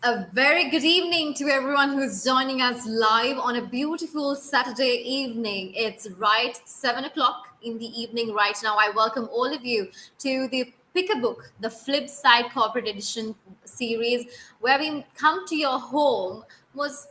A very good evening to everyone who's joining us live on a beautiful Saturday evening. It's right 7 o'clock in the evening right now. I welcome all of you to the Pick a Book, the Flip Side Corporate Edition series, where we come to your home most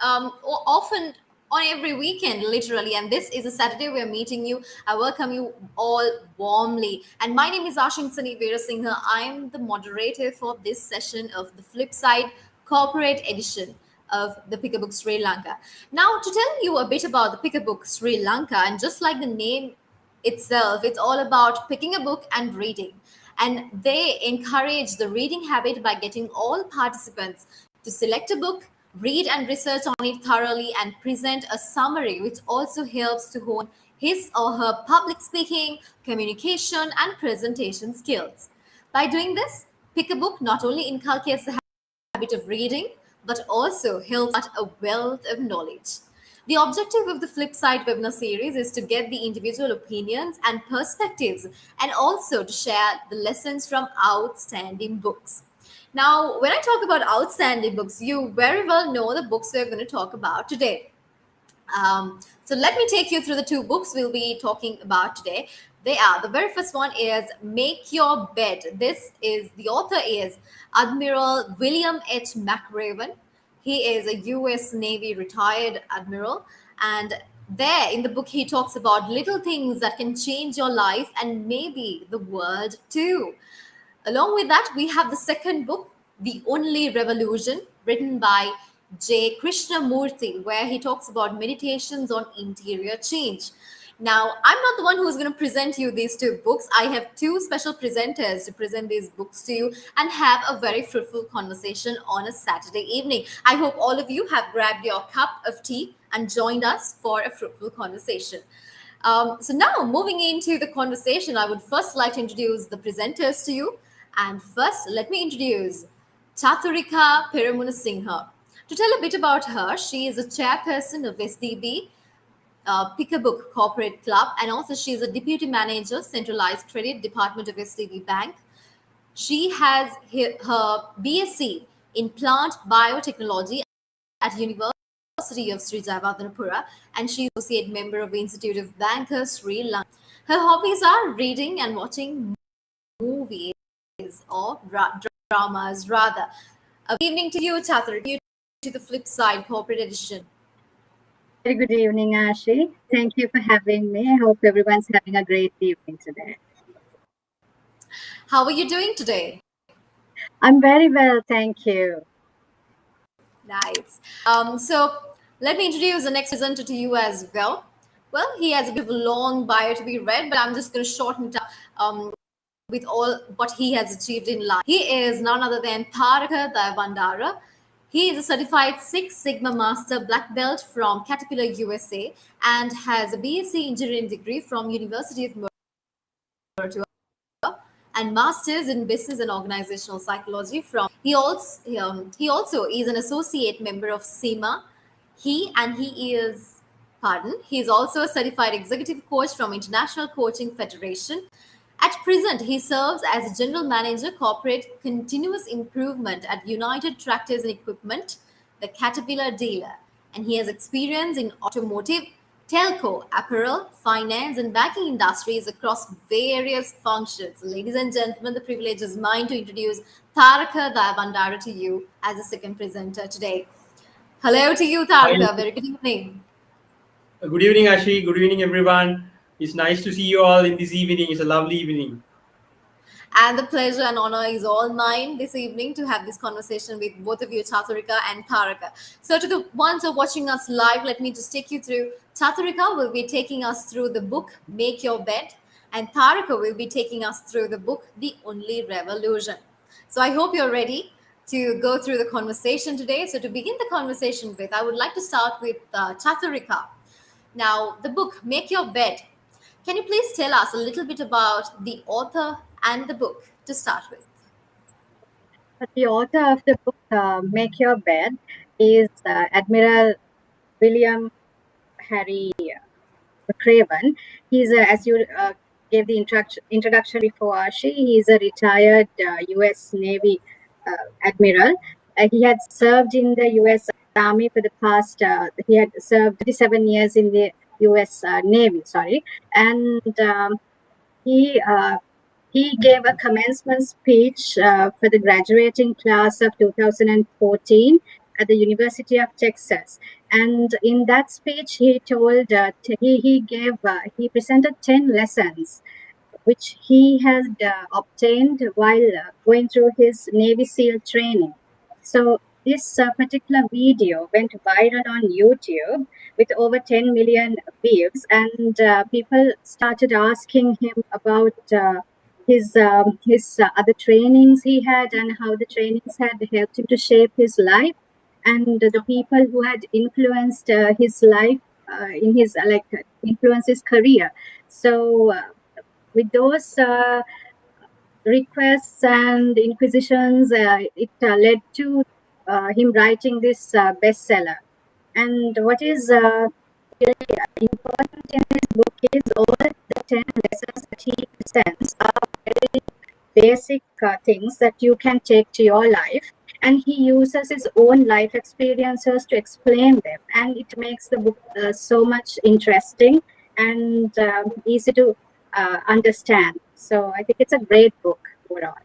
often on every weekend, literally. And this is a Saturday we're meeting you. I welcome you all warmly. And my name is Ashin Sani Veerasinghe. I'm the moderator for this session of the Flip Side Corporate Edition of the Pick a Book Sri Lanka. Now, to tell you a bit about the Pick a Book Sri Lanka, and just like the name itself, it's all about picking a book and reading. And they encourage the reading habit by getting all participants to select a book, read and research on it thoroughly, and present a summary, which also helps to hone his or her public speaking, communication, and presentation skills. By doing this, Pick a Book not only inculcates the habit of reading, but also helps at a wealth of knowledge. The objective of the Flip Side webinar series is to get the individual opinions and perspectives and also to share the lessons from outstanding books. Now, when I talk about outstanding books, you very well know the books we're going to talk about today. So let me take you through the two books we'll be talking about today. They are, the very first one is Make Your Bed. The author is Admiral William H. McRaven. He is a US Navy retired admiral, and there in the book he talks about little things that can change your life and maybe the world too. Along with that, we have the second book, The Only Revolution, written by J. Krishnamurti, where he talks about meditations on interior change. Now, I'm not the one who's going to present you these two books. I have two special presenters to present these books to you and have a very fruitful conversation on a Saturday evening. I hope all of you have grabbed your cup of tea and joined us for a fruitful conversation. So now, moving into the conversation, I would first like to introduce the presenters to you. And first, let me introduce Chaturika Peramuna. To tell a bit about her, she is a chairperson of SDB, Pick a Book Corporate Club, and also she is a deputy manager, Centralized Credit Department of SDB Bank. She has her BSc in Plant Biotechnology at University of Sri Jayawardhanapura, and she is associate member of the Institute of Bankers Sri Lanka. Her hobbies are reading and watching movies or dramas rather. A good evening to you, Chatur, to the Flip Side Corporate Edition. Very good evening, Ashi. Thank you for having me. I hope everyone's having a great evening today. How are you doing today? I'm very well, thank you. Nice. So let me introduce the next presenter to you as well. Well, he has a bit of a long bio to be read, but I'm just going to shorten it up with all what he has achieved in life. He is none other than Tharaka Dayabandara. He is a certified Six Sigma Master Black Belt from Caterpillar USA and has a BSc Engineering degree from University of Murtua and Masters in Business and Organizational Psychology from. He also is an associate member of SEMA. He is also a certified executive coach from International Coaching Federation. At present, he serves as General Manager Corporate Continuous Improvement at United Tractors and Equipment, the Caterpillar dealer, and he has experience in automotive, telco, apparel, finance, and banking industries across various functions. Ladies and gentlemen, the privilege is mine to introduce Tharaka Dayabandara to you as the second presenter today. Hello to you, Tharaka. Very good evening. Good evening, Ashi. Good evening, everyone. It's nice to see you all in this evening. It's a lovely evening. And the pleasure and honor is all mine this evening to have this conversation with both of you, Chaturika and Tharaka. So to the ones who are watching us live, let me just take you through. Chaturika will be taking us through the book, Make Your Bed, and Tharaka will be taking us through the book, The Only Revolution. So I hope you're ready to go through the conversation today. So to begin the conversation with, I would like to start with Chaturika. Now, the book, Make Your Bed. Can you please tell us a little bit about the author and the book to start with? The author of the book, Make Your Bed, is Admiral William Harry McRaven. He's, as you gave the introduction before, Ashi, he's a retired US Navy admiral. He had served in the U.S. Army for the past. He had served 37 years in the U.S. Navy. Sorry, and he he gave a commencement speech for the graduating class of 2014 at the University of Texas. And in that speech, he told he presented 10 lessons which he had obtained while going through his Navy SEAL training. So this particular video went viral on YouTube with over 10 million views, and people started asking him about his other trainings he had and how the trainings had helped him to shape his life, and the people who had influenced his life in his influenced his career. So with those requests and inquisitions, it led to him writing this bestseller. And what is important in this book is all the 10 lessons that he presents are very basic things that you can take to your life. And he uses his own life experiences to explain them. And it makes the book so much interesting and easy to understand. So I think it's a great book overall.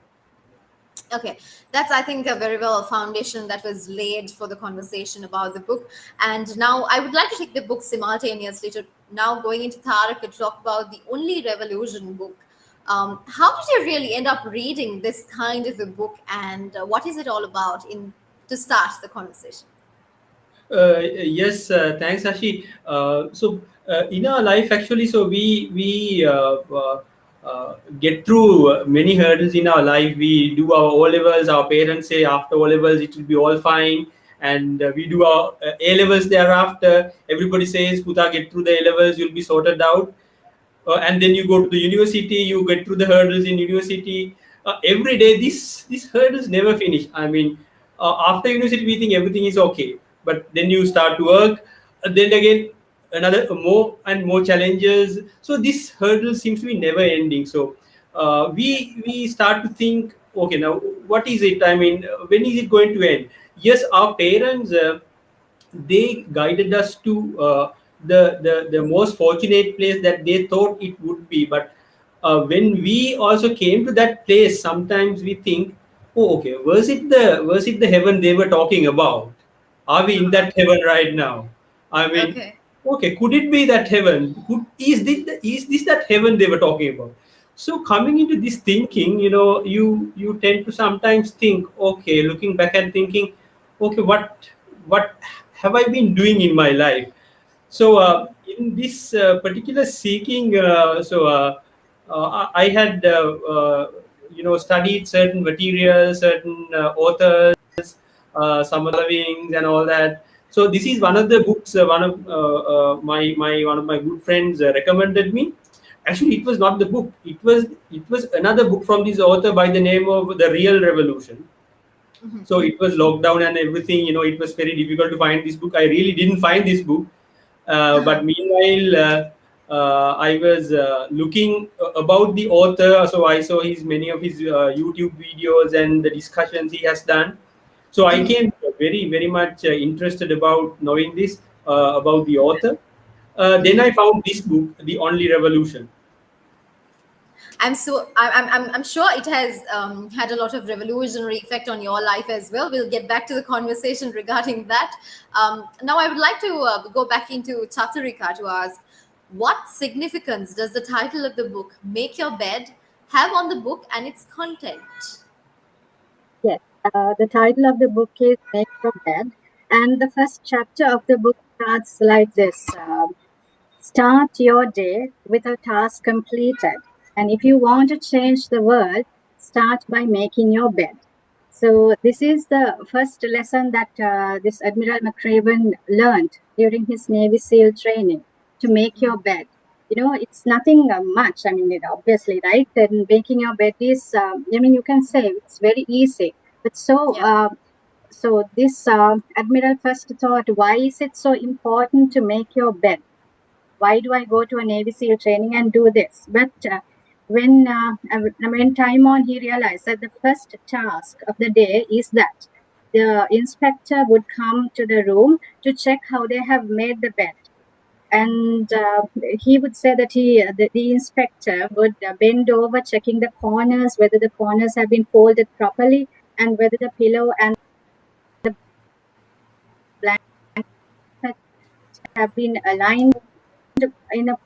Okay, that's, I think, a very well foundation that was laid for the conversation about the book. And now I would like to take the book simultaneously to now going into Tariq to talk about the Only Revolution book. How did you really end up reading this kind of a book, and what is it all about in to start the conversation? Yes, thanks, Ashi. In our life, actually, so we get through many hurdles in our life. We do our O levels. Our parents say after O levels it will be all fine, and we do our A levels thereafter. Everybody says, "Puta, get through the A levels, you'll be sorted out." And then you go to the university, you get through the hurdles in university. Every day these hurdles never finish. I mean, after university we think everything is okay, but then you start to work, then again another more and more challenges. So this hurdle seems to be never ending. So we start to think, okay, now what is it? I mean, when is it going to end? Yes, our parents, they guided us to the most fortunate place that they thought it would be. But when we also came to that place, sometimes we think, oh, okay, was it the heaven they were talking about? Are we in that heaven right now? I mean, Okay. okay, could it be that heaven? Is this that heaven they were talking about? So coming into this thinking, you tend to sometimes think, okay, looking back and thinking, okay, what have I been doing in my life? So in this particular seeking, I had studied certain materials, certain authors, some other wings and all that. So this is one of the books one of my good friends recommended me. Actually, it was not the book. It was another book from this author by the name of The Real Revolution. So it was lockdown and everything. It was very difficult to find this book. I really didn't find this book. But meanwhile, I was looking about the author. So I saw many of his YouTube videos and the discussions he has done. So I came very, very much interested about knowing this about the author. Then I found this book, The Only Revolution. I'm sure it has had a lot of revolutionary effect on your life as well. We'll get back to the conversation regarding that. Now I would like to go back into Chaturika to ask, what significance does the title of the book, Make Your Bed, have on the book and its content? Yes, the title of the book is Make Your Bed, and the first chapter of the book starts like this. Start your day with a task completed. And if you want to change the world, start by making your bed. So this is the first lesson that this Admiral McRaven learned during his Navy SEAL training, to make your bed. It's nothing much. I mean, obviously, right? Then making your bed is, you can say it's very easy. But Yeah. so this Admiral first thought, why is it so important to make your bed? Why do I go to a Navy SEAL training and do this? But when time on, he realized that the first task of the day is that the inspector would come to the room to check how they have made the bed. And he would say that the inspector would bend over checking the corners, whether the corners have been folded properly and whether the pillow and the blanket have been aligned in a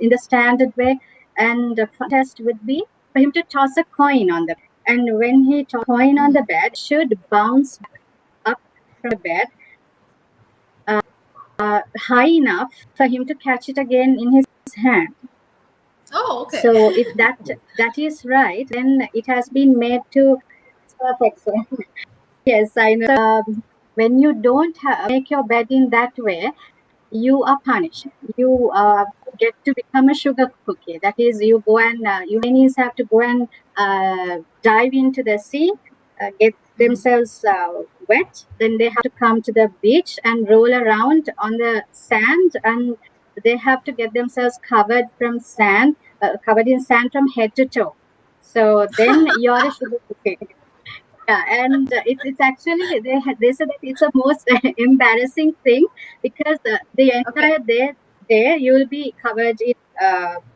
in the standard way. And the test would be for him to toss a coin on the bed. And when he toss a coin on the bed, it should bounce up from the bed high enough for him to catch it again in his hand. Oh, okay. So if that is right, then it has been made to perfect. Yes, I know. When you don't make your bed in that way, you are punished. You get to become a sugar cookie. That is, you go and humanities have to go and dive into the sea, get themselves wet. Then they have to come to the beach and roll around on the sand, and they have to get themselves covered from sand, covered in sand from head to toe. So then you're a sugar cookie. Yeah, and it's actually they said that it's a most embarrassing thing because the Okay. entire day you will be covered in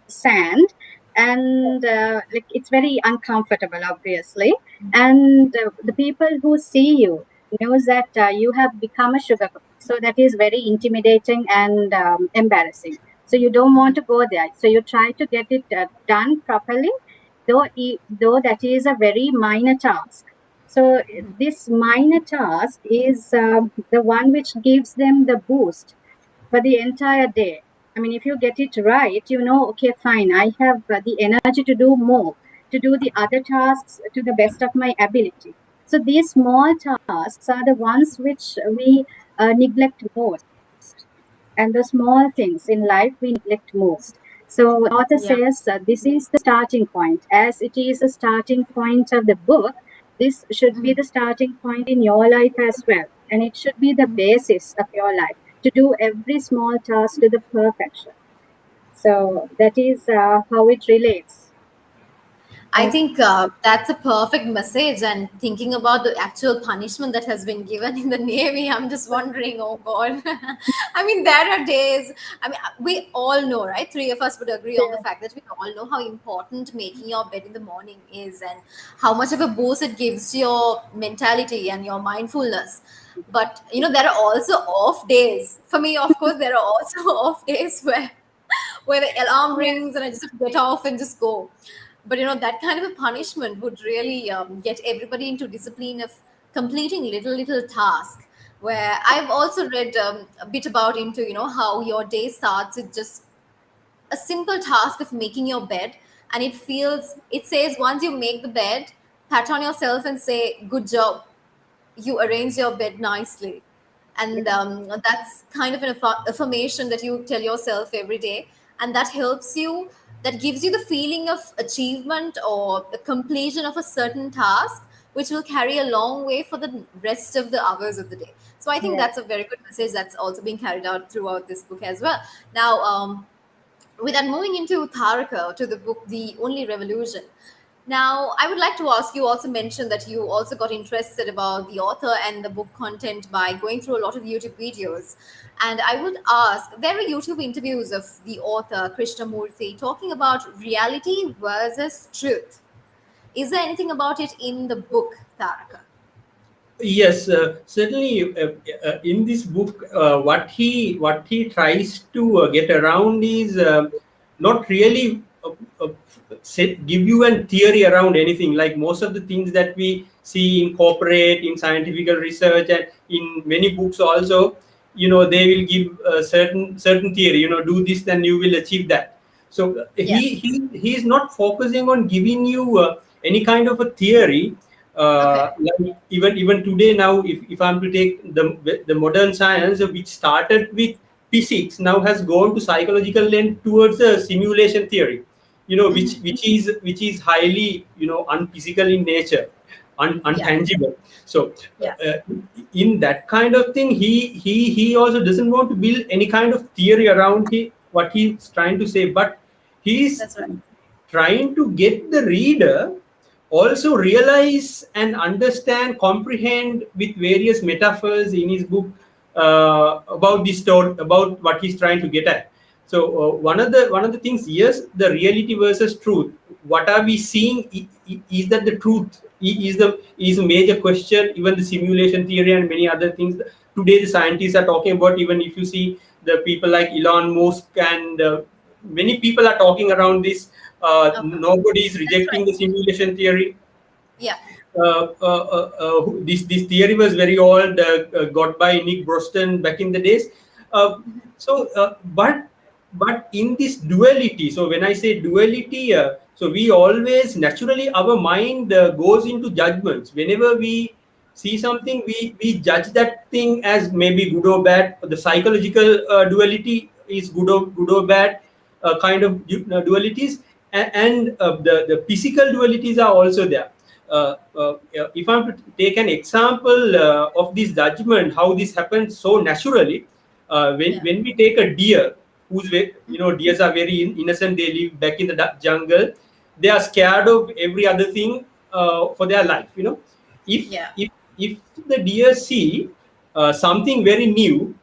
sand, and like it's very uncomfortable, obviously. And the people who see you knows that you have become a sugar cookie, so that is very intimidating and embarrassing. So you don't want to go there. So you try to get it done properly, though that is a very minor task. So this minor task is the one which gives them the boost for the entire day. I mean, if you get it right, you know, okay, fine, I have the energy to do more, to do the other tasks to the best of my ability. So these small tasks are the ones which we neglect most. And the small things in life we neglect most. So the author Yeah. says this is the starting point. As it is the starting point of the book, this should be the starting point in your life as well. And it should be the basis of your life to do every small task to the perfection. So that is how it relates. I think that's a perfect message. And thinking about the actual punishment that has been given in the Navy, I'm just wondering, oh God. I mean, there are days, I mean, we all know, right? Three of us would agree on the fact that we all know how important making your bed in the morning is and how much of a boost it gives to your mentality and your mindfulness. But, there are also off days. For me, of course, there are also off days where the alarm Yeah. rings and I just get off and just go. But that kind of a punishment would really get everybody into discipline of completing little task. Where I've also read a bit about into how your day starts with just a simple task of making your bed, and it says once you make the bed, pat on yourself and say good job, you arrange your bed nicely. And that's kind of an affirmation that you tell yourself every day, and that helps you, that gives you the feeling of achievement or the completion of a certain task, which will carry a long way for the rest of the hours of the day. So I think Yeah. that's a very good message that's also being carried out throughout this book as well. Now, with that, moving into Tharaka, to the book The Only Revolution. Now, I would like to ask, you also mentioned that you also got interested about the author and the book content by going through a lot of YouTube videos. And I would ask, there are YouTube interviews of the author, Krishnamurti, talking about reality versus truth. Is there anything about it in the book, Taraka? Yes, certainly. In this book, what he tries to get around is not really give you a theory around anything. Like most of the things that we see in corporate, in scientific research, and in many books also, they will give a certain theory. Do this, then you will achieve that. So Yeah. he is not focusing on giving you any kind of a theory. Okay. Like even today now, if I'm to take the modern science, which started with physics, now has gone to psychological and towards a simulation theory, which is highly unphysical in nature, Yeah. untangible. So Yeah. in that kind of thing, he also doesn't want to build any kind of theory around what he's trying to say, but he's That's right. trying to get the reader also realize and understand, comprehend with various metaphors in his book about the story, about what he's trying to get at. So one of the things, yes, the reality versus truth. What are we seeing? Is that the truth? Is a major question. Even the simulation theory and many other things. Today, the scientists are talking about. Even if you see the people like Elon Musk and many people are talking around this. Okay. Nobody is That's rejecting right. the simulation theory. Yeah. This theory was very old, got by Nick Broston back in the days. Uh, but in this duality, so when I say duality, so we always naturally our mind goes into judgments. Whenever we see something, we judge that thing as maybe good or bad. The psychological duality is good or bad kind of dualities, and the physical dualities are also there. If I'm to take an example of this judgment, how this happens so naturally, when Yeah. when we take a deer, deers are very innocent. They live back in the jungle. They are scared of every other thing for their life. If Yeah. if if the deer see something very new,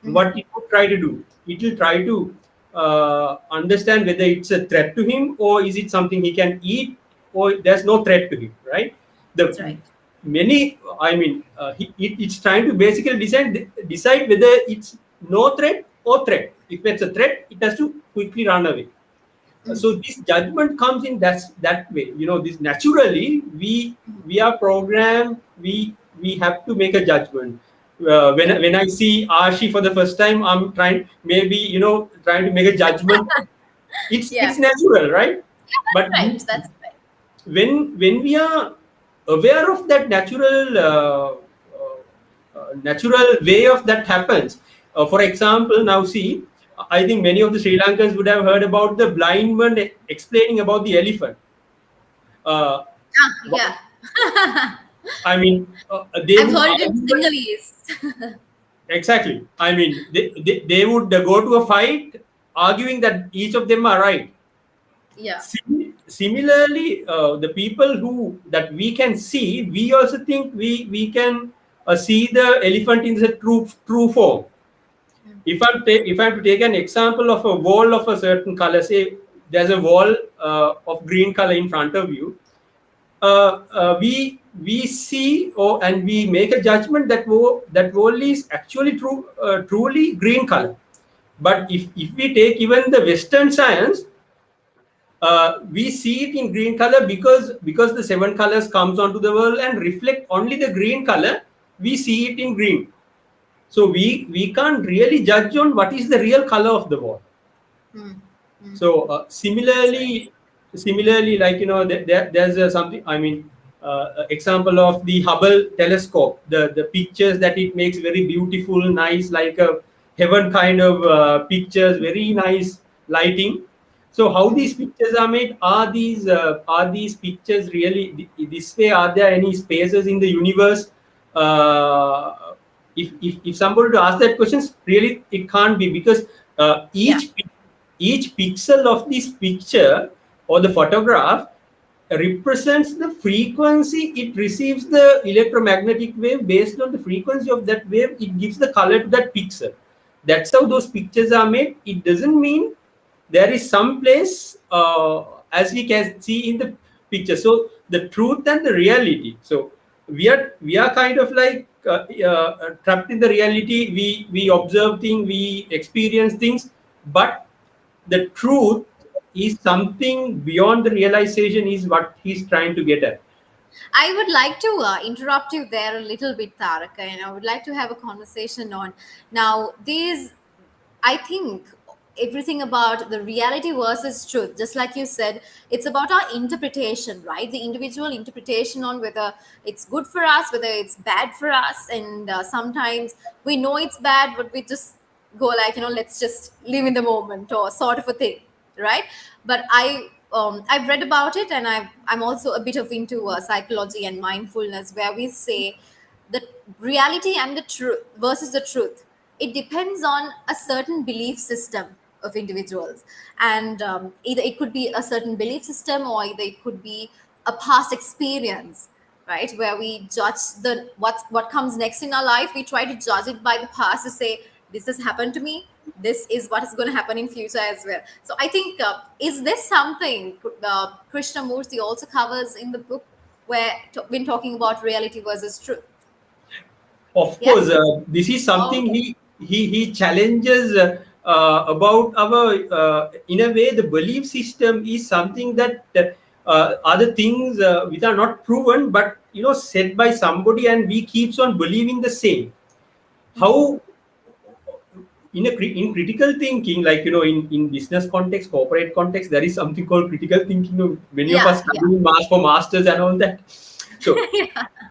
Mm-hmm. what it would try to do, it will try to understand whether it's a threat to him, or is it something he can eat, or there's no threat to him, right? That's The right. many I mean it's trying to basically decide whether it's no threat or threat. If it's a threat, it has to quickly run away. Mm-hmm. So this judgment comes in that way. This naturally we are programmed. We have to make a judgment. Yeah. When I see Arshi for the first time, I'm trying to make a judgment. It's Yeah. natural, right? But That's right. That's right. when we are aware of that natural way of that happens. For example, now see, I think many of the Sri Lankans would have heard about the blind man explaining about the elephant. uh, Ah, wha- yeah. I mean, they I've would heard it in argue that, Sinhalese. exactly, I mean, they would go to a fight arguing that each of them are right. Yeah. Similarly, the people who that we can see, we also think we can see the elephant in the true form. If I'm to take an example of a wall of a certain color, say there's a wall of green color in front of you, we see, and we make a judgment that wall is actually truly green color. But if we take even the Western science, we see it in green color because the seven colors comes onto the world and reflect only the green color. We see it in green, so we can't really judge on what is the real color of the wall. Mm. Mm. So That's right. similarly, like there's something. I mean, example of the Hubble telescope. The pictures that it makes, very beautiful, nice, like a heaven kind of pictures. Very nice lighting. So how Mm-hmm. these pictures are made? Are these pictures really this way? Are there any spaces in the universe? If somebody to ask that question, really it can't be, because uh, Yeah. each each pixel of this picture or the photograph represents the frequency it receives the electromagnetic wave. Based on the frequency of that wave, it gives the color to that pixel. That's how those pictures are made. It doesn't mean there is some place, as we can see in the picture. So the truth and the reality, so we are kind of like trapped in the reality. We observe things, we experience things, but the truth is something beyond the realization, is what he's trying to get at. I would like to interrupt you there a little bit, Taraka, and I would like to have a conversation on now these. I think everything about the reality versus truth, just like you said, it's about our interpretation, right? The individual interpretation on whether it's good for us, whether it's bad for us, and sometimes we know it's bad, but we just go like, let's just live in the moment or sort of a thing, right? But I've read about it, and I'm also a bit of into psychology and mindfulness, where we say the reality and the truth versus the truth, it depends on a certain belief system of individuals, and either it could be a certain belief system, or either it could be a past experience, right? Where we judge what comes next in our life. We try to judge it by the past to say this has happened to me. This is what is going to happen in future as well. So I think is this something Krishnamurti also covers in the book, where when talking about reality versus truth? Of Yeah. course, this is Oh, something okay. he challenges about our in a way the belief system is something that other things which are not proven, but said by somebody, and we keeps on believing the same. How in critical thinking, like in business context, corporate context, there is something called critical thinking. Many of us Yeah, yeah. studying for masters and all that. So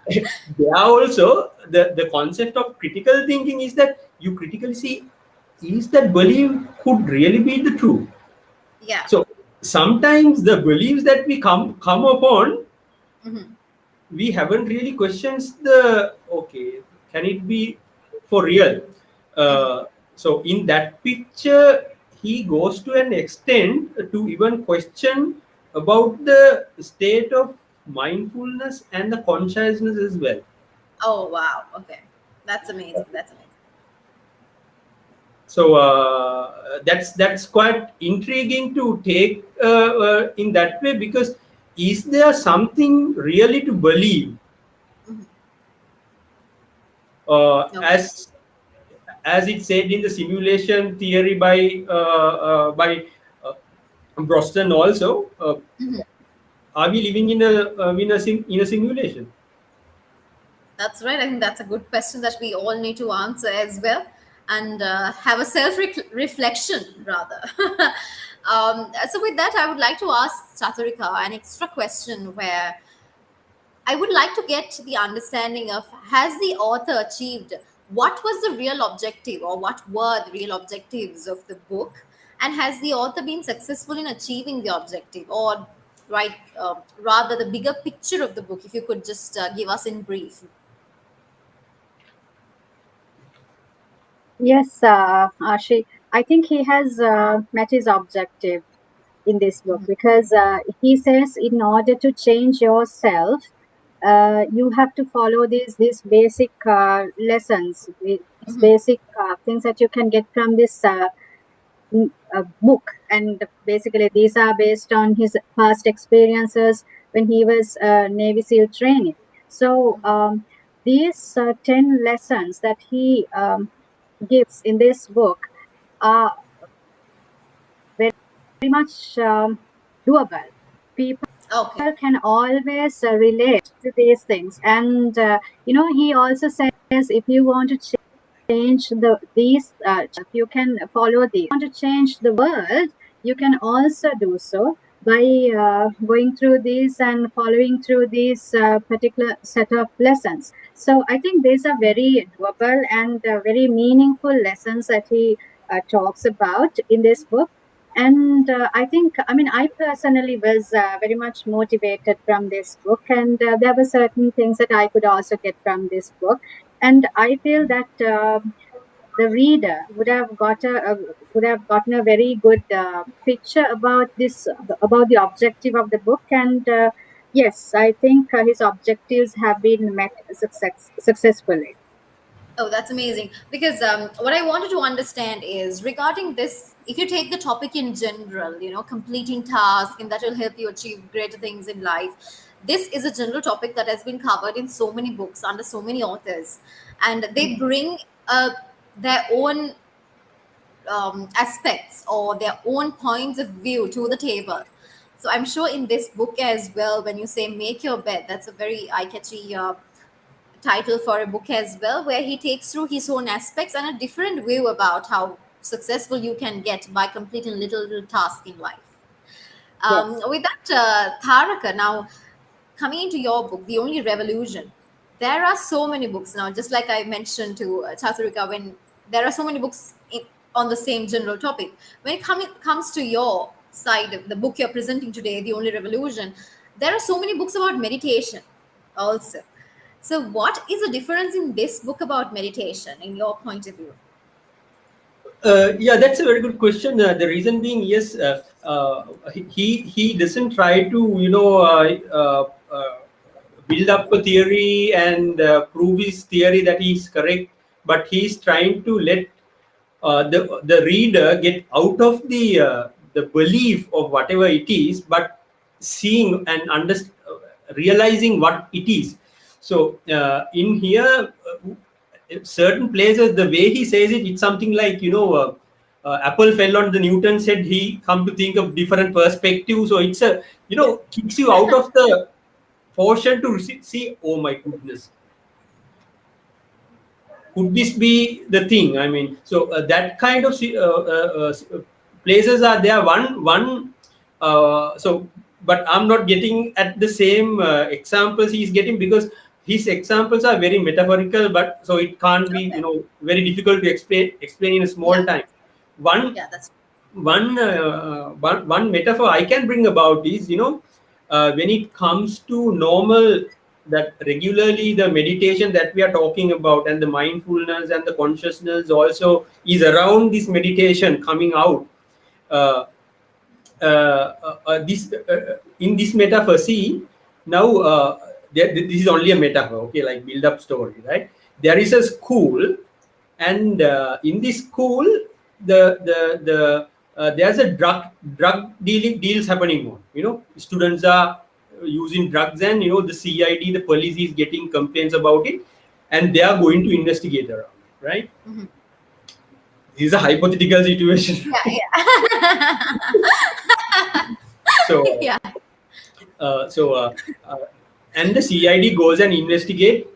Yeah, there are also the concept of critical thinking is that you critically see, is that belief could really be the truth. yeah. So sometimes the beliefs that we come upon, Hmm. we haven't really questions the, okay, can it be for real. Hmm. So in that picture, he goes to an extent to even question about the state of mindfulness and the consciousness as well. Oh wow. Okay, that's amazing. That's amazing. So that's quite intriguing to take in that way, because is there something really to believe, Hmm. Okay. as it said in the simulation theory by Broston also, Hmm. are we living in a simulation? That's right. I think that's a good question that we all need to answer as well, and have a self reflection rather. So, with that, I would like to ask Chaturika an extra question where I would like to get the understanding of, has the author achieved what was the real objective, or what were the real objectives of the book, and has the author been successful in achieving the objective, or right, rather the bigger picture of the book? If you could just give us in brief. Yes, Ashi, I think he has met his objective in this book, because he says in order to change yourself, you have to follow these basic lessons, these basic things that you can get from this book. And basically, these are based on his past experiences when he was Navy SEAL training. So these 10 lessons that he gives in this book are very much doable. People Okay. can always relate to these things. And he also says, if you want to change these you can follow these. If you want to change the world, you can also do so by going through these and following through these particular set of lessons. So I think these are very doable and very meaningful lessons that he talks about in this book. And I think, I mean, I personally was very much motivated from this book, and there were certain things that I could also get from this book. And I feel that the reader would have gotten a very good picture about this, about the objective of the book. And yes, I think his objectives have been met successfully. Oh, that's amazing. Because what I wanted to understand is regarding this, if you take the topic in general, completing tasks and that will help you achieve greater things in life. This is a general topic that has been covered in so many books under so many authors. And they bring their own aspects or their own points of view to the table. So I'm sure in this book as well, when you say make your bed, that's a very eye-catchy title for a book as well, where he takes through his own aspects and a different view about how successful you can get by completing little tasks in life. Yes. With that, Tharaka, now coming into your book, The Only Revolution, there are so many books now, just like I mentioned to Chaturika, when there are so many books on the same general topic. When comes to your side, of the book you're presenting today, The Only Revolution, there are so many books about meditation also. So, what is the difference in this book about meditation, in your point of view? Yeah, that's a very good question. The reason being, yes, he doesn't try to build up a theory and prove his theory that he's correct, but he's trying to let the reader get out of the belief of whatever it is, but seeing and realizing what it is. So in here, certain places, the way he says it, it's something like, apple fell on the Newton's head. He come to think of different perspectives. So it's a, kicks you out of the portion to see, oh my goodness, could this be the thing? I mean, so that kind of places are there. So, but I'm not getting at the same examples he's getting, because his examples are very metaphorical. But so it can't be, very difficult to explain in a small time. One Yeah, that's one metaphor I can bring about is, when it comes to normal, that regularly the meditation that we are talking about, and the mindfulness and the consciousness also is around this meditation coming out. This In this metaphor, see now, this is only a metaphor, okay, like build up story, right? There is a school, and in this school, there's a drug deals happening on. Students are using drugs, and the CID, the police, is getting complaints about it, and they are going to investigate around it, right? Mhm. This is a hypothetical situation. yeah. So Yeah. uh, and the CID goes and investigate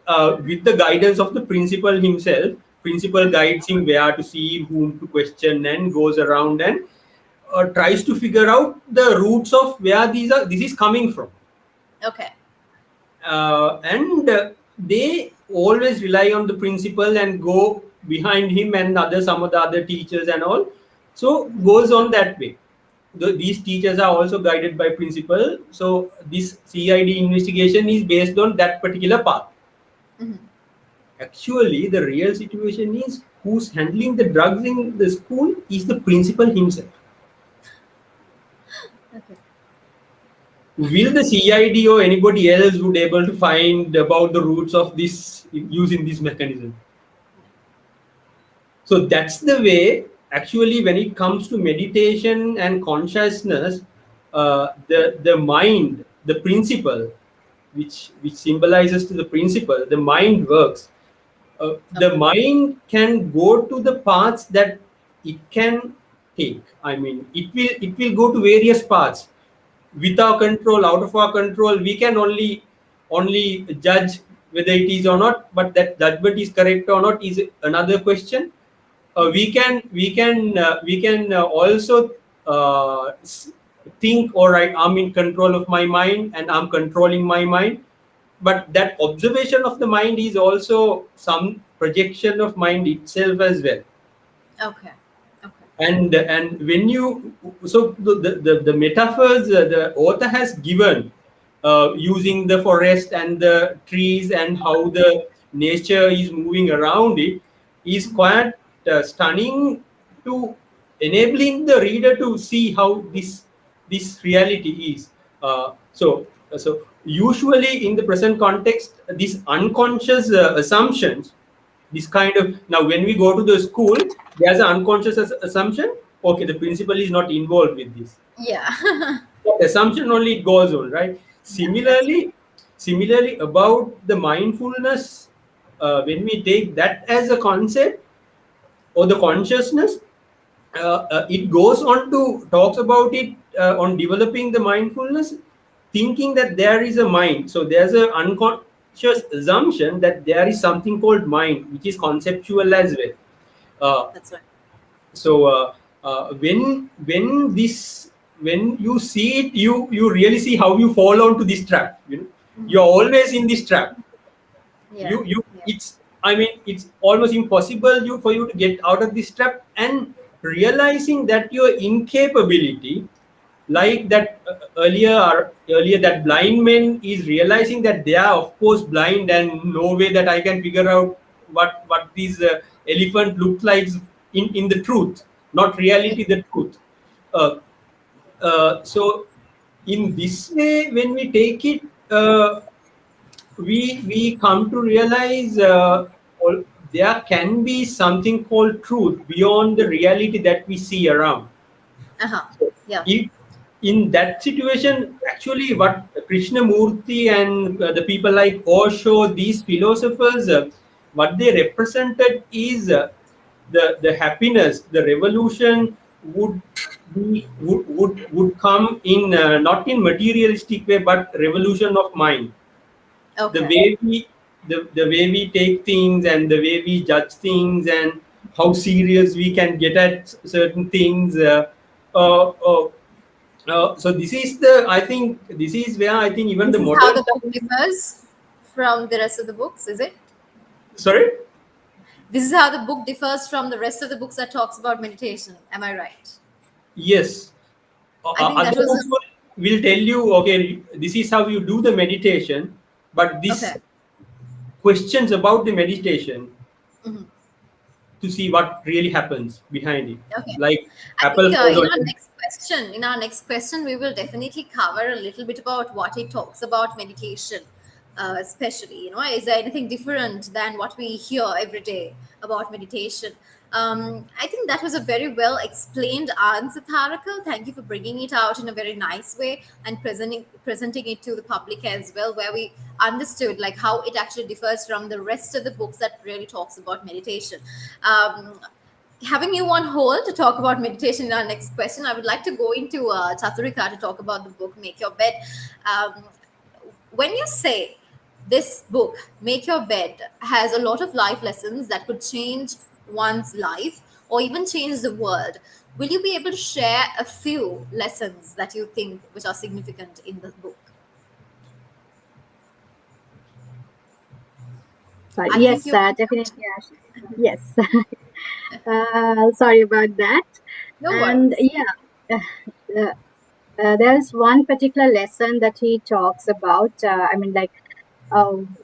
with the guidance of the principal himself. Principal guides him where to see, whom to question, and goes around and tries to figure out the roots of where this is coming from. Okay. And they always rely on the principal and go behind him and some of the other teachers and all. So goes on that way. These teachers are also guided by principal. So this CID investigation is based on that particular path. Mhm. Actually, the real situation is, who's handling the drugs in the school is the principal himself. Okay. Will the CID or anybody else would able to find about the roots of this using this mechanism? So that's the way, actually, when it comes to meditation and consciousness, the mind, the principle, which symbolizes to the principle, the mind works. The mind can go to the paths that it can take. I mean, it will go to various paths with our control, out of our control. We can only judge whether it is or not, but that judgment is correct or not is another question. We can also think, all right, I'm in control of my mind and I'm controlling my mind, but that observation of the mind is also some projection of mind itself as well. Okay. Okay. And when you, so the metaphors the author has given, using the forest and the trees and how the nature is moving around it, is quite stunning, to enabling the reader to see how this reality is. So usually in the present context, these unconscious assumptions, this kind of, now when we go to the school, there's an unconscious assumption, okay, the principal is not involved with this. Yeah. That assumption only, it goes on, right? Similarly about the mindfulness, when we take that as a concept, or the consciousness, it goes on to talks about it, on developing the mindfulness, thinking that there is a mind. So there's an unconscious assumption that there is something called mind, which is conceptual as well. That's right. So when you see it, you really see how you fall onto this trap. You're always in this trap. Yeah. You Yeah. It's, I mean, it's almost impossible for you to get out of this trap, and realizing that your incapability, like that earlier that blind man is realizing that they are of course blind, and no way that I can figure out what these elephant looks like in the truth, not reality, the truth. uh, So in this way, when we take it, we come to realize there can be something called truth beyond the reality that we see around. Uh-huh. Yeah. If, in that situation, actually, what Krishnamurti and the people like Osho, these philosophers, what they represented is the happiness, the revolution would would come in not in materialistic way, but revolution of mind. The Okay. way we the way we take things and the way we judge things and how serious we can get at certain things. Uh, uh, so this is the I think this is where I think even the This is how modern the book differs from the rest of the books, is it? sorry. This is how the book differs from the rest of the books that talks about meditation. Am I right? Yes. I think Other that was books will tell you, okay, this is how you do the meditation, but okay. this questions about the meditation Mhm. to see what really happens behind it. Okay. Like I Apple think falls on. in our next question, we will definitely cover a little bit about what it talks about meditation, especially. Is there anything different than what we hear every day about meditation? I think that was a very well explained answer, Tharakal. Thank you for bringing it out in a very nice way and presenting it to the public as well, where we understood like how it actually differs from the rest of the books that really talks about meditation. Um, Having you on hold to talk about meditation in our next question, I would like to go into Chaturika to talk about the book Make Your Bed. Um, when you say this book, Make Your Bed, has a lot of life lessons that could change one's life or even change the world, will you be able to share a few lessons that you think which are significant in the book? I think Yes, you. definitely. Yes. Sorry about that. No And worries. yeah, uh, there's one particular lesson that he talks about. Uh,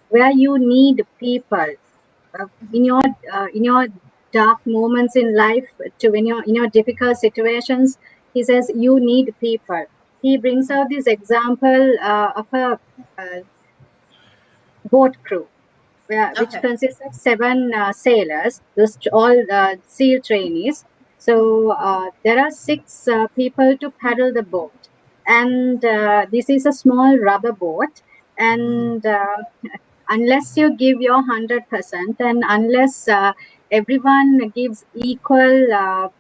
where you need people in your dark moments in life, to when you're in your difficult situations. He says you need people. He brings out this example of a boat crew which Okay. consists of seven sailors, those all SEAL trainees. So there are six people to paddle the boat, and this is a small rubber boat. And unless you give your 100%, and unless everyone gives equal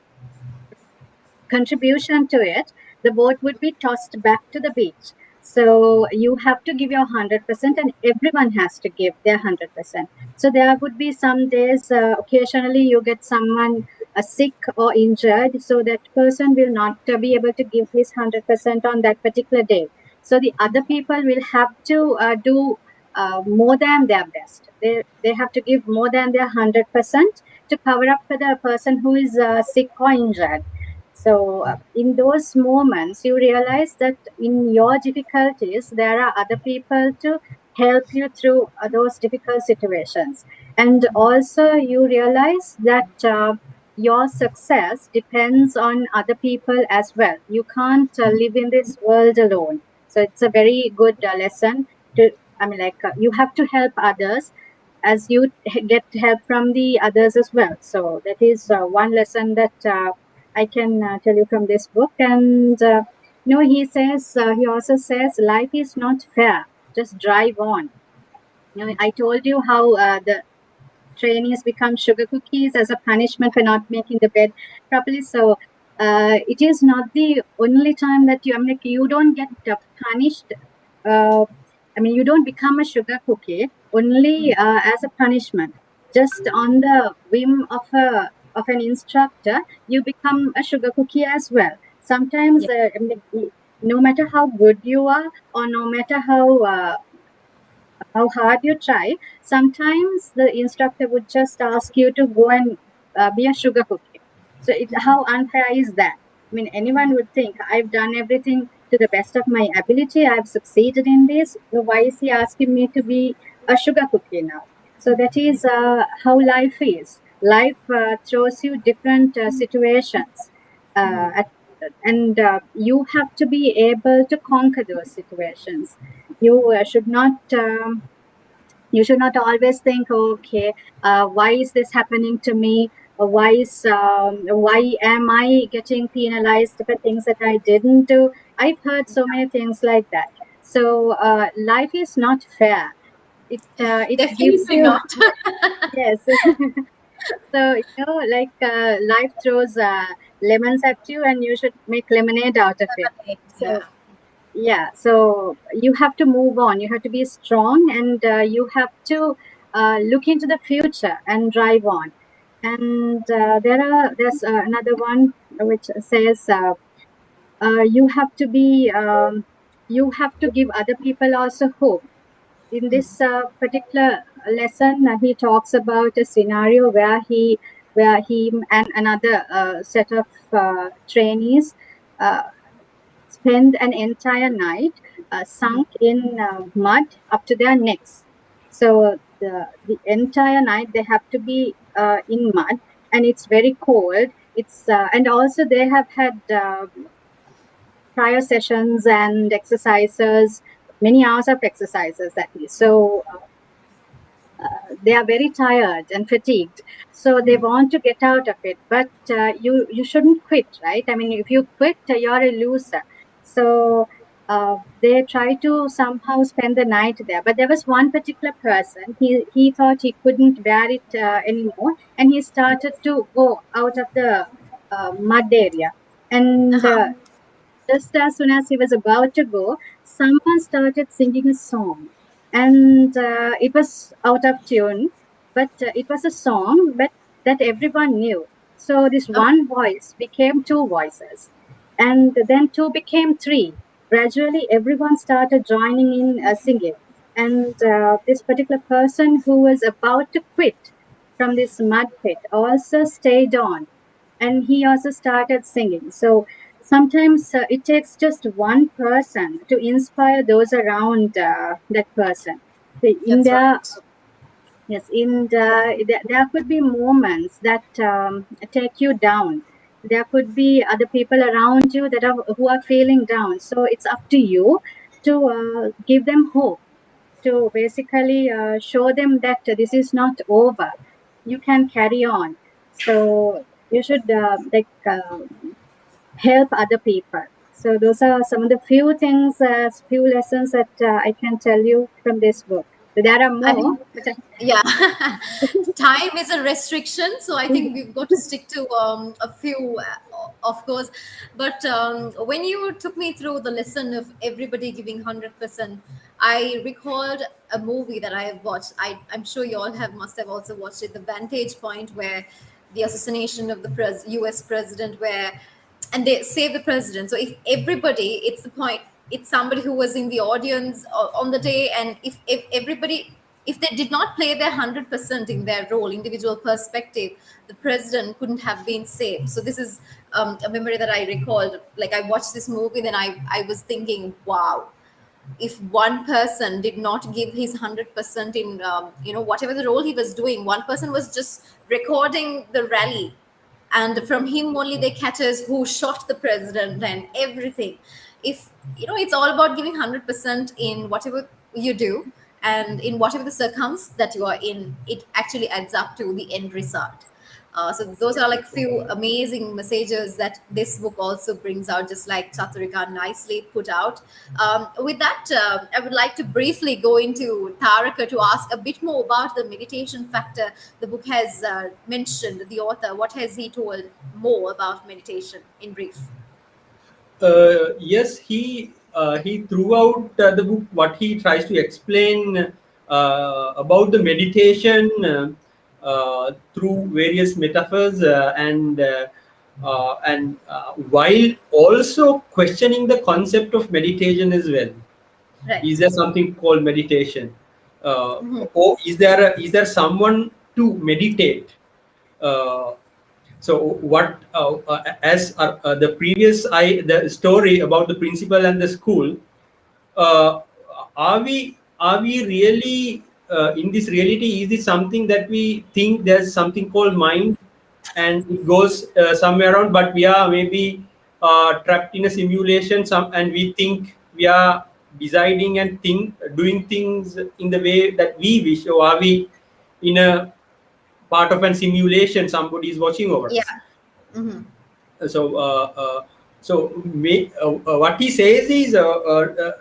contribution to it, the boat would be tossed back to the beach. So you have to give your 100%, and everyone has to give their 100%. So there would be some days, occasionally, you get someone sick or injured, so that person will not be able to give his 100% on that particular day. So the other people will have to do more than their best. They have to give more than their 100% to cover up for the person who is sick or injured. So, in those moments, you realize that in your difficulties, there are other people to help you through those difficult situations. And also, you realize that your success depends on other people as well. You can't live in this world alone. So, it's a very good lesson to, you have to help others as you get help from the others as well. So, that is one lesson that I can tell you from this book. And he also says, life is not fair. Just drive on. I told you how the trainees become sugar cookies as a punishment for not making the bed properly. So it is not the only time that you don't get punished. Uh, you don't become a sugar cookie only as a punishment. Just on the whim of an instructor, you become a sugar cookie as well. Sometimes, Yeah. no matter how good you are, or no matter how hard you try, sometimes the instructor would just ask you to go and be a sugar cookie. So, how unfair is that? Anyone would think, I've done everything to the best of my ability, I've succeeded in this. So why is he asking me to be a sugar cookie now? So, that is how life is. Life throws you different situations. At and you have to be able to conquer those situations. You should not. You should not always think, oh, okay, why is this happening to me? Why am I getting penalized for things that I didn't do? I've heard so many things like that. So life is not fair. It gives Definitely you not. yes. So like life throws lemons at you, and you should make lemonade out of it. Yeah. So yeah, so you have to move on. You have to be strong, and you have to look into the future and drive on. And there's another one which says you have to be you have to give other people also hope. In this particular lesson, he talks about a scenario where he and another set of trainees uh, spend an entire night sunk in mud up to their necks. So the entire night they have to be in mud, and it's very cold. It's and also they have had prior sessions and exercises, many hours of exercises that is. So they are very tired and fatigued, so they want to get out of it, but you shouldn't quit, right? I mean, if you quit, you're a loser. So they try to somehow spend the night there, but there was one particular person, he thought he couldn't bear it anymore, and he started to go out of the mud area. And just as soon as he was about to go, someone started singing a song, and it was out of tune, but it was a song, but that everyone knew. So this Oh, one voice became two voices, and then two became three. Gradually, everyone started joining in singing, and this particular person who was about to quit from this mud pit also stayed on, and he also started singing. So sometimes it takes just one person to inspire those around that person. In that's their right. yes, there could be moments that take you down. There could be other people around you that are who are feeling down. So it's up to you to give them hope, to basically show them that this is not over. You can carry on. So you should help other people. So those are some of the few things, few lessons that I can tell you from this book. There are I more, think, but yeah, time is a restriction, so I think we've got to stick to a few, of course. But when you took me through the lesson of everybody giving 100%, I recalled a movie that I have watched. I'm sure you all must have also watched it, The Vantage Point, where the assassination of the US president, where and they save the president. So if everybody, it's the point, it's somebody who was in the audience on the day, and if everybody, if they did not play their 100% in their role, individual perspective, the president couldn't have been saved. So this is a memory that I recalled. Like, I watched this movie, then I was thinking, wow, if one person did not give his 100% in whatever the role he was doing, one person was just recording the rally, and from him only they catch us who shot the president and everything. If it's all about giving 100% in whatever you do, and in whatever the circumstance that you are in, it actually adds up to the end result. So those are like few amazing messages that this book also brings out, just like Chaturika nicely put out. With that, I would like to briefly go into Taraka to ask a bit more about the meditation factor. The book has mentioned the author. What has he told more about meditation in brief? Yes, he throughout the book, what he tries to explain about the meditation through various metaphors, and while also questioning the concept of meditation as well. Is Right. there something called meditation? Mhm. Or is there someone to meditate? Uh, so what as the previous the story about the principal and the school, uh, are we really in this reality? Is this something that we think there's something called mind and it goes somewhere around, but we are maybe trapped in a simulation, and we think we are deciding and doing things in the way that we wish, or are we in a part of a simulation, somebody is watching over Yeah. us? Hmm. So what he says is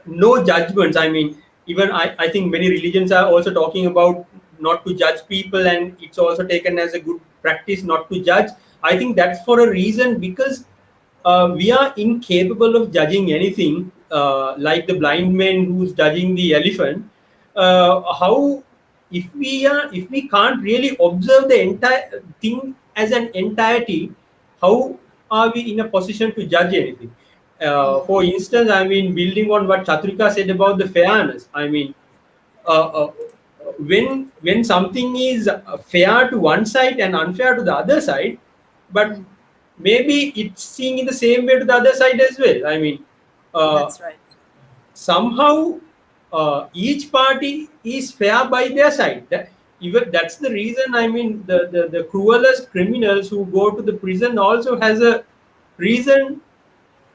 no judgments. I mean, even I think many religions are also talking about not to judge people, and it's also taken as a good practice not to judge. I think that's for a reason, because we are incapable of judging anything, like the blind man who's judging the elephant. How, if we can't really observe the entire thing as an entirety, how are we in a position to judge anything? For instance, I mean, building on what Chatrika said about the fairness, I mean, uh, uh, when something is fair to one side and unfair to the other side, but maybe it's seeing in the same way to the other side as well. I mean, uh, That's right. somehow each party is fair by their side. Even that's the reason. I mean, the cruelest criminals who go to the prison also has a reason,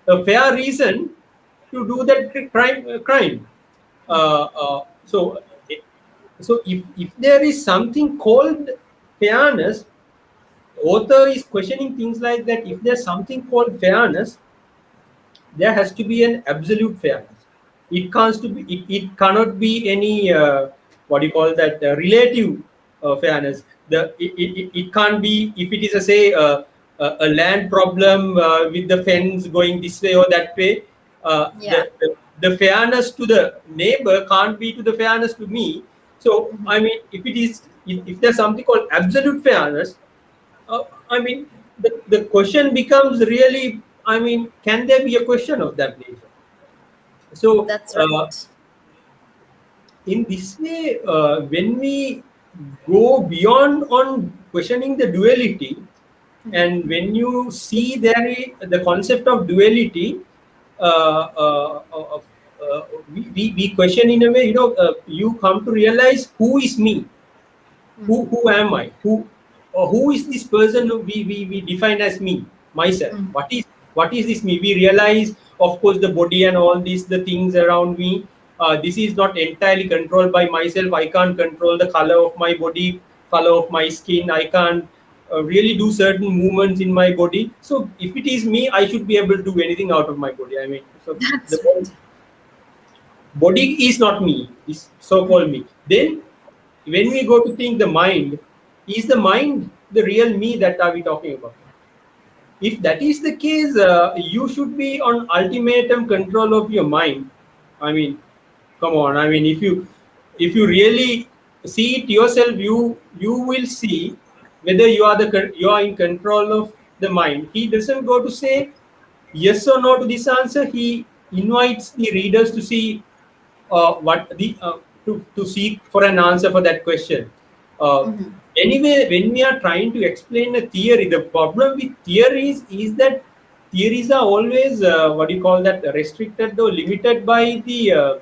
a fair reason to do that crime. Uh, uh, so, i- so if there is something called fairness, author is questioning things like that. If there's something called fairness, there has to be an absolute fairness. It can't to be. It cannot be any what do you call that, relative fairness. It can't be, if it is a say a land problem with the fence going this way or that way. Yeah. The fairness to the neighbor can't be to the fairness to me. So I mean, if there's something called absolute fairness, I mean, the question becomes really, I mean, can there be a question of that nature? So, That's right. in this way, when we go beyond on questioning the duality, and when you see the concept of duality, uh, uh, uh, we question in a way, you come to realize who is me, who am I? Who is this person who we define as me, myself? What is this me? We realize, of course, the body and all these the things around me. This is not entirely controlled by myself. I can't control the color of my body, color of my skin. I can't really do certain movements in my body. So if it is me, I should be able to do anything out of my body. I mean, so That's the right. body is not me, is so-called me. Then when we go to think the mind, is the mind the real me that are we talking about? If that is the case, you should be on ultimatum control of your mind. I mean, come on. I mean, if you really see it yourself, you will see whether you are in control of the mind. He doesn't go to say yes or no to this answer. He invites the readers to see what the to seek for an answer for that question. Uh, anyway, when we are trying to explain a theory, the problem with theories is that theories are always what do you call that, restricted or limited by the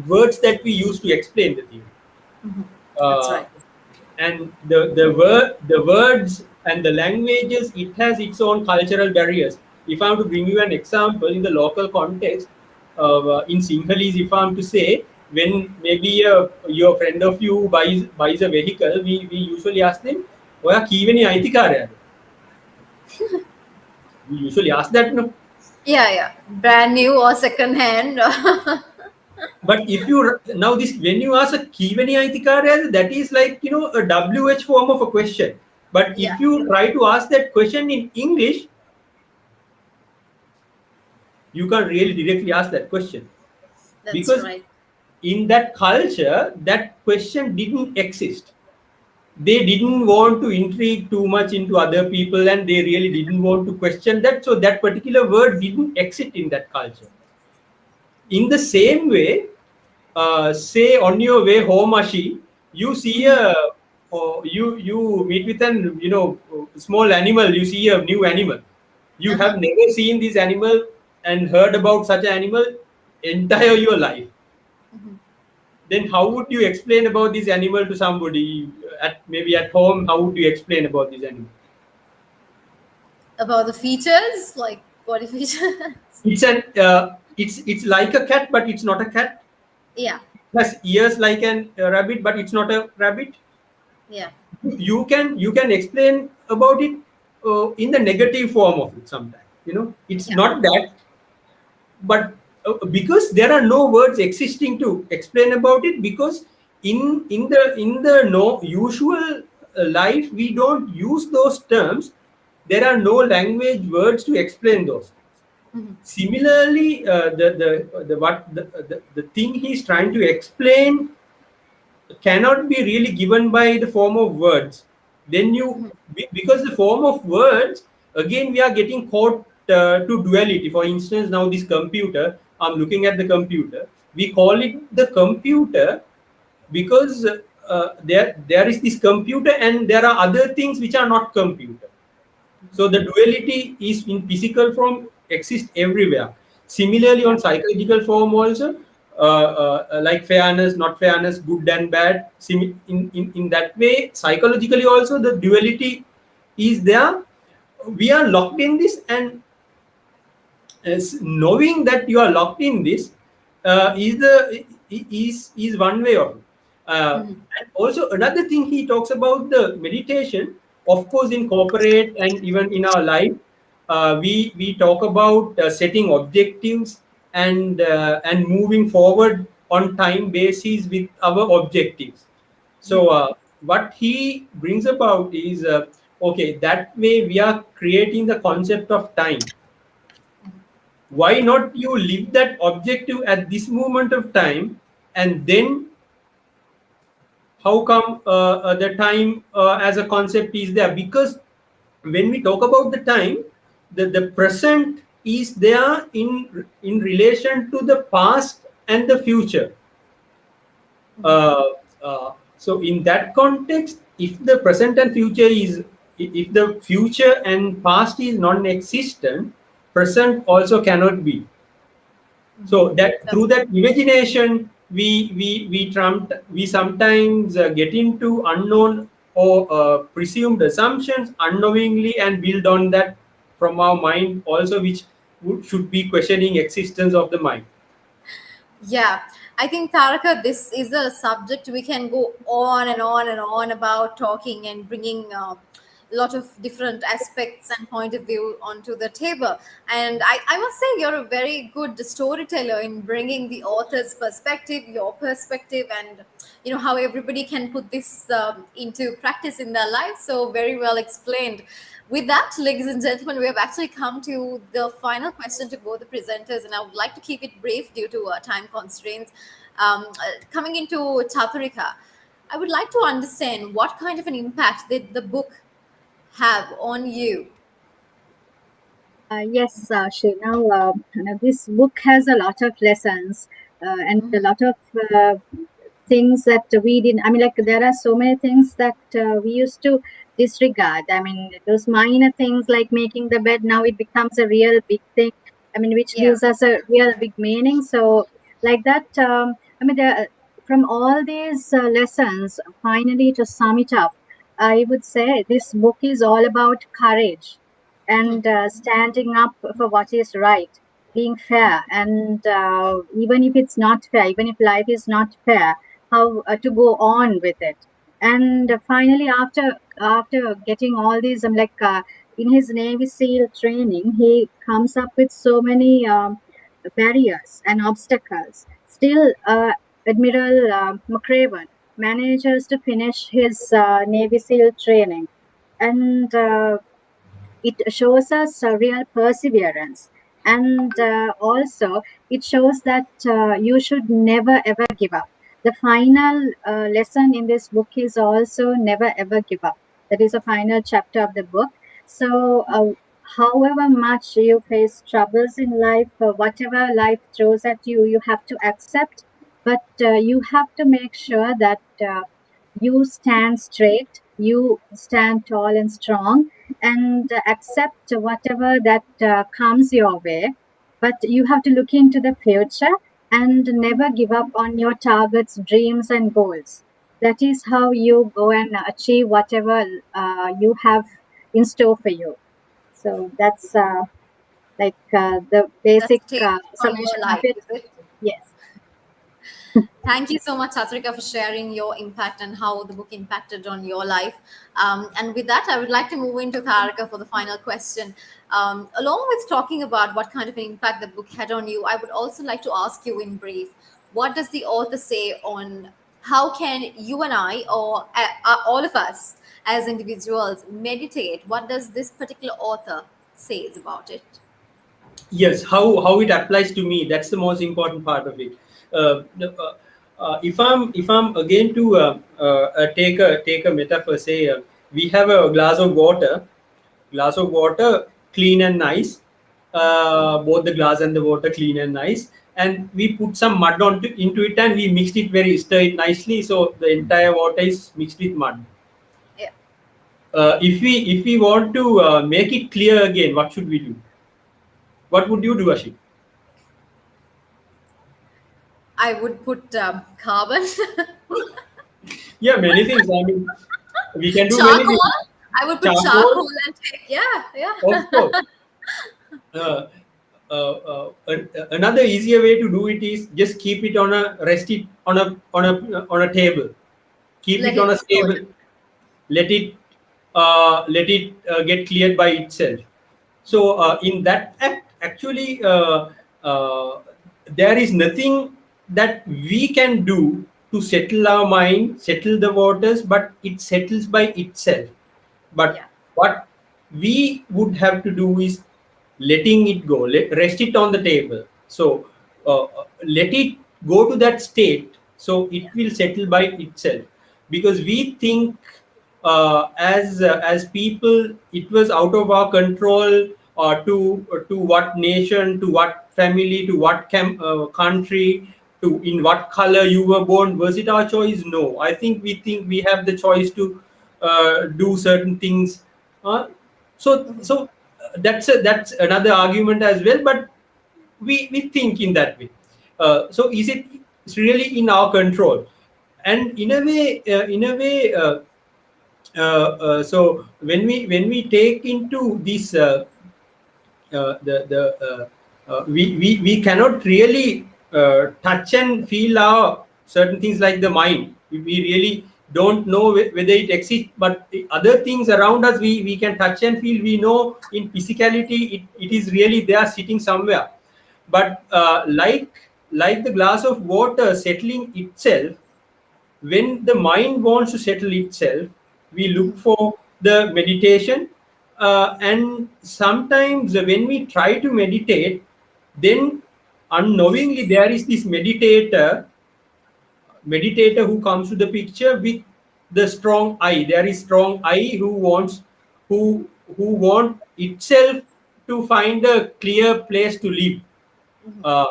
words that we use to explain the theory. That's uh, right. and the words and the languages, it has its own cultural barriers. If I am to bring you an example in the local context, in Sinhalese, if I am to say, when maybe your friend of you buys a vehicle, we usually ask them, "Oya kiveni aitikare?" We usually ask that, no. Yeah, yeah. Brand new or second hand. But if you now this when you ask a kiveni aitikare, that is like, a WH form of a question. But Yeah, if you try to ask that question in English, you can't really directly ask that question, that's because right. in that culture that question didn't exist. They didn't want to intrigue too much into other people, and they really didn't want to question that, so that particular word didn't exist in that culture. In the same way, say on your way home, Ashi, you see you meet with an small animal. You see a new animal. You Uh-huh. have never seen this animal and heard about such an animal entire your life. Then how would you explain about this animal to somebody at maybe at home? How would you explain about this animal? About the features, like. What if it? It's like a cat, but it's not a cat. Yeah, Has ears like an rabbit, but it's not a rabbit. yeah, You can explain about it in the negative form of it sometimes. It's yeah. not that, but because there are no words existing to explain about it, because in the no usual life we don't use those terms. There are no language words to explain those things. Mhm. Similarly, the thing he's trying to explain cannot be really given by the form of words. Then because the form of words, again we are getting caught to duality. For instance, now this computer, I'm looking at the computer, we call it the computer because there is this computer and there are other things which are not computer. So the duality is in physical form exists everywhere. Similarly, on psychological form also, like fairness, not fairness, good and bad. In that way, psychologically also the duality is there. We are locked in this, and knowing that you are locked in this is one way of it. Mhm. And also another thing he talks about the meditation. Of course, in corporate and even in our life, we talk about setting objectives and moving forward on time basis with our objectives. So what he brings about is okay. That way we are creating the concept of time. Why not you live that objective at this moment of time, and then how come the time as a concept is there? Because when we talk about the time, the present is there in relation to the past and the future. uh, so in that context, if the present and future is, if the future and past is non-existent, present also cannot be. So that That's through that imagination, we sometimes get into unknown or presumed assumptions unknowingly and build on that from our mind also, which should be questioning existence of the mind. Yeah, I think Taraka, this is a subject we can go on and on and on about talking and bringing a lot of different aspects and point of view onto the table. And I must say, you're a very good storyteller in bringing the author's perspective, your perspective, and how everybody can put this into practice in their life. So very well explained. With that, ladies and gentlemen, we have actually come to the final question to both the presenters, and I would like to keep it brief due to time constraints. Coming into Chaturika, I would like to understand what kind of an impact did the book have on you? Yes, Sheena, this book has a lot of lessons and a lot of things that we didn't. I mean, like there are so many things that we used to disregard. I mean, those minor things like making the bed, now it becomes a real big thing. I mean, which Yeah. gives us a real big meaning. So, like that, I mean, from all these lessons, finally to sum it up, I would say this book is all about courage and standing up for what is right, being fair, and even if it's not fair, even if life is not fair, how to go on with it. And finally, after getting all these, I'm like in his Navy SEAL training, he comes up with so many barriers and obstacles. Still, Admiral McCraven manages to finish his Navy SEAL training, and it shows us real perseverance, and also it shows that you should never ever give up. The final lesson in this book is also never ever give up. That is a final chapter of the book. So however much you face troubles in life, whatever life throws at you, you have to accept, but you have to make sure that you stand straight, you stand tall and strong, and accept whatever that comes your way. But you have to look into the future and never give up on your targets, dreams, and goals. That is how you go and achieve whatever you have in store for you. So that's like the basic Just take on your solution of life, it. is it? Yes. Thank you so much, Satrika, for sharing your impact and how the book impacted on your life. And with that, I would like to move into Tharika for the final question. Along with talking about what kind of an impact the book had on you, I would also like to ask you in brief, what does the author say on how can you and I, or all of us as individuals, meditate? What does this particular author says about it? Yes, how it applies to me, that's the most important part of it. If I'm again to take a metaphor, say we have a glass of water, clean and nice, both the glass and the water clean and nice, and we put some mud into it, and we mixed it very stir it nicely, so the entire water is mixed with mud. Yeah, If we want to make it clear again, what should we do? What would you do, Ashik? I would put carbon. Yeah, many things. I mean, we can do many Charcoal. things. I would put Charcoal, charcoal and take, yeah, yeah. of course. Uh, Another easier way to do it is just keep it on a rest it on a table. Keep Let it on it a float. stable. Let it get cleared by itself. So in that act, actually, there is nothing that we can do to settle our mind, settle the waters, but it settles by itself. But Yeah, what we would have to do is letting it go, rest it on the table. So let it go to that state, so it yeah. will settle by itself. Because we think as people, it was out of our control, or to what nation, to what family, to what country, to in what color you were born. Was it our choice? No, I think we have the choice to do certain things. uh, that's another argument as well, but we think in that way. So is it, it's really in our control? And so when we take into this we cannot really touch and feel our certain things like the mind. We really don't know whether it exists, but the other things around us, we can touch and feel. We know in physicality it is really there, sitting somewhere. But like the glass of water settling itself, when the mind wants to settle itself, we look for the meditation. And sometimes when we try to meditate, then unknowingly there is this meditator who comes to the picture with the strong eye. There is strong eye who who want itself to find a clear place to live. uh,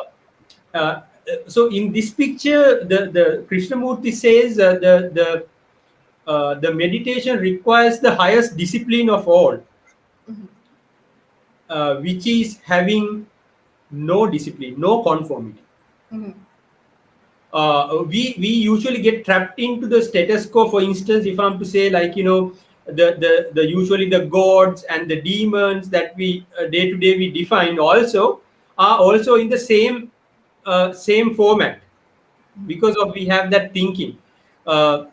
uh, so in this picture, the Krishnamurti says the meditation requires the highest discipline of all, which is having no discipline, no conformity. We usually get trapped into the status quo. For instance, if I'm to say, like, the usually the gods and the demons that we day to day we define also are also in the same format, because of we have that thinking. uh,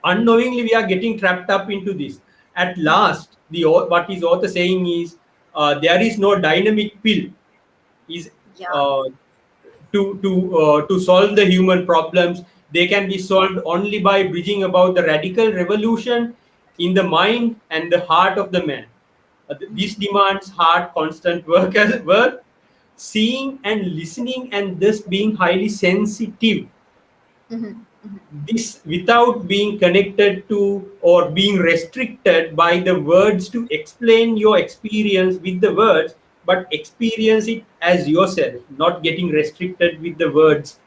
Unknowingly we are getting trapped up into this. At last, what is author saying is, there is no dynamic pill is Yeah. uh, to solve the human problems. They can be solved only by bridging about the radical revolution in the mind and the heart of the man. This demands hard, constant work as work, seeing and listening, and thus being highly sensitive. This without being connected to or being restricted by the words to explain your experience with the words, but experience it as yourself, not getting restricted with the words.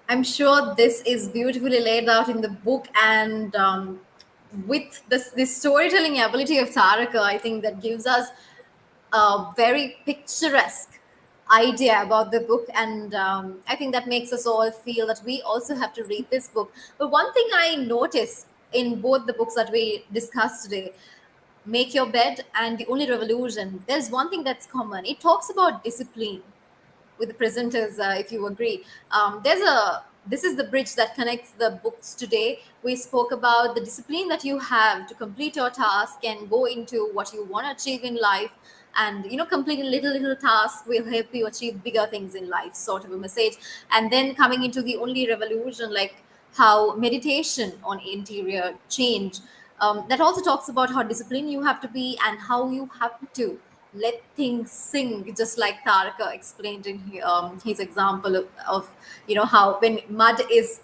I'm sure this is beautifully laid out in the book, and with this storytelling ability of Taraka, I think that gives us a very picturesque idea about the book, and I think that makes us all feel that we also have to read this book. But one thing I notice in both the books that we discussed today, Make Your Bed and The Only Revolution, there's one thing that's common. It talks about discipline with the presenters, if you agree. This is the bridge that connects the books today. We spoke about the discipline that you have to complete your task and go into what you want to achieve in life. And completing little tasks will help you achieve bigger things in life, sort of a message. And then coming into the only revolution, like how meditation on interior change, that also talks about how disciplined you have to be and how you have to let things sink, just like Taraka explained in his example of how when mud is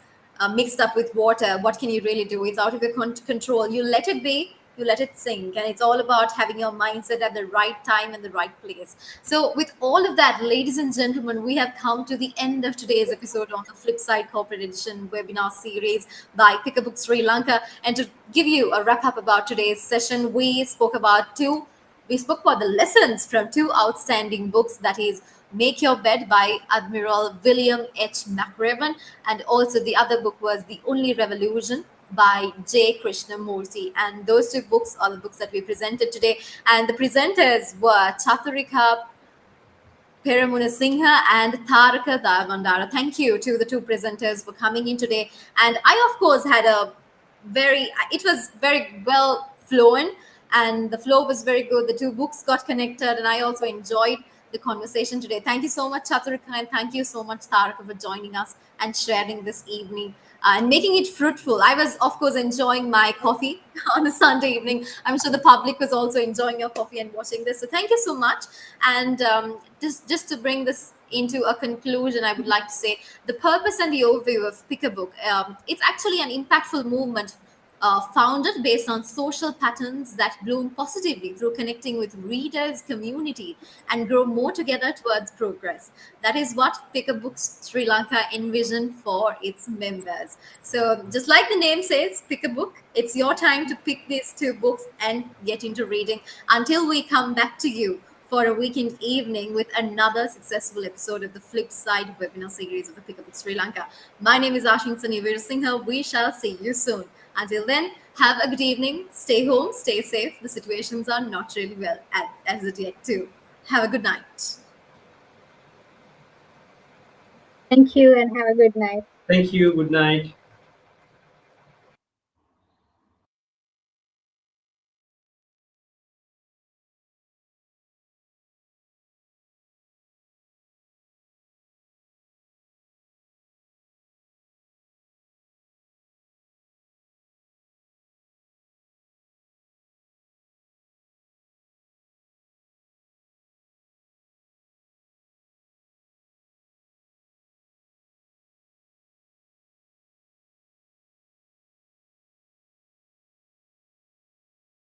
mixed up with water, what can you really do? It's out of your control. You let it be, you let it sink, and it's all about having your mindset at the right time and the right place. So with all of that, ladies and gentlemen, we have come to the end of today's episode on the Flip Side Corporate Edition webinar series by Pick a Book Sri Lanka. And to give you a wrap up about today's session, we spoke about the lessons from two outstanding books, that is Make Your Bed by Admiral William H. McRaven, and also the other book was The Only Revolution by J. Krishnamurti. And those two books are the books that we presented today. And the presenters were Chaturika Peramuna Singha and Taraka Davandara. Thank you to the two presenters for coming in today. And I, of course, it was very well flown, and the flow was very good. The two books got connected, and I also enjoyed the conversation today. Thank you so much, Chaturika, and thank you so much, Taraka, for joining us and sharing this evening and making it fruitful. I was, of course, enjoying my coffee on a Sunday evening. I'm sure the public was also enjoying your coffee and watching this. So thank you so much. And just to bring this into a conclusion, I would like to say the purpose and the overview of Pick a Book. It's actually an impactful movement founded based on social patterns that bloom positively through connecting with readers' community and grow more together towards progress. That is what Pick a Books Sri Lanka envisioned for its members. So, just like the name says, pick a book. It's your time to pick these two books and get into reading until we come back to you for a weekend evening with another successful episode of the Flip Side webinar series of the Pick a Book Sri Lanka. My name is Ashinsani Veerasinghe. We shall see you soon. Until then, have a good evening. Stay home, stay safe. The situations are not really well as it yet too. Have a good night. Thank you and have a good night. Thank you. Good night.